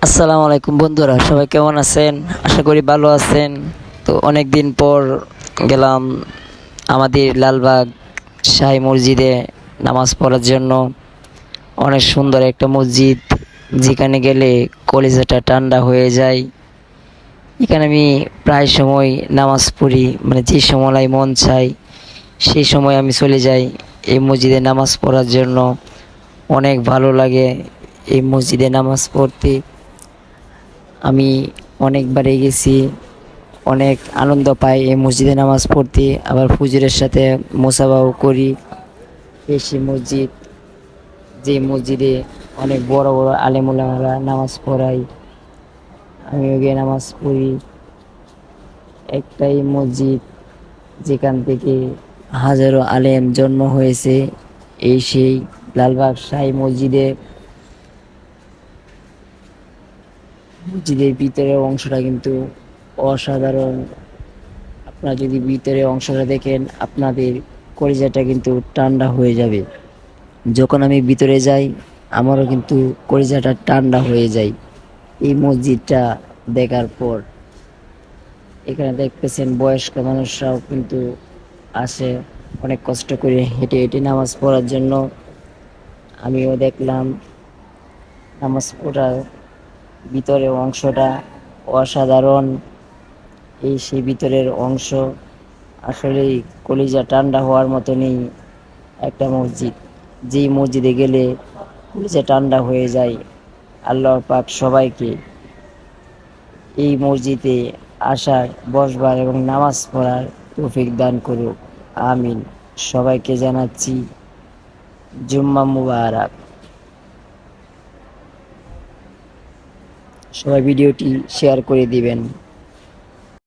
আসসালামু আলাইকুম বন্ধুরা, সবাই কেমন আছেন? আশা করি ভালো আছেন। তো অনেক দিন পর গেলাম আমাদের লালবাগ শাহী মসজিদে নামাজ পড়ার জন্য। অনেক সুন্দর একটা মসজিদ, যেখানে গেলে কলিজাটা ঠান্ডা হয়ে যায়। এখানে আমি প্রায় সময় নামাজ পড়ি, মানে যে সময় মন চাই সেই সময় আমি চলে যাই এই মসজিদে নামাজ পড়ার জন্য। অনেক ভালো লাগে এই মসজিদে নামাজ পড়তে। আমি অনেকবারই গেছি, অনেক আনন্দ পাই এই মসজিদে নামাজ পড়তে। আবার ফুজুরের সাথে মোসাবাও করি। এসি মসজিদ, যে মসজিদে অনেক বড় বড় আলেমুলামারা নামাজ পড়াই, আমিও গিয়ে নামাজ পড়ি। একটাই মসজিদ যেখান থেকে হাজারো আলেম জন্ম হয়েছে, এই সেই লালবাগ শাহী মসজিদে। মসজিদের ভিতরের অংশটা কিন্তু অসাধারণ। আপনারা যদি ভিতরে অংশটা দেখেন, আপনাদের কলিজাটা কিন্তু ঠান্ডা হয়ে যাবে। যখন আমি ভিতরে যাই, আমারও কিন্তু কলিজাটা ঠান্ডা হয়ে যায় এই মসজিদটা দেখার পর। এখানে দেখতেছেন বয়স্ক মানুষরাও কিন্তু আসে অনেক কষ্ট করে হেঁটে হেঁটে নামাজ পড়ার জন্য। আমিও দেখলাম নামাজ পড়ার ভিতরের অংশটা অসাধারণ। এই সেই ভিতরের অংশ আসলেই কলিজা ঠান্ডা হওয়ার মতনই একটা মসজিদ, যেই মসজিদে গেলে কলিজা ঠান্ডা হয়ে যায়। আল্লাহ পাক সবাইকে এই মসজিদে আসার, বসবার এবং নামাজ পড়ার তৌফিক দান করুক, আমিন। সবাইকে জানাচ্ছি জুম্মা মুবারক। সবাই ভিডিওটি শেয়ার করে দিবেন।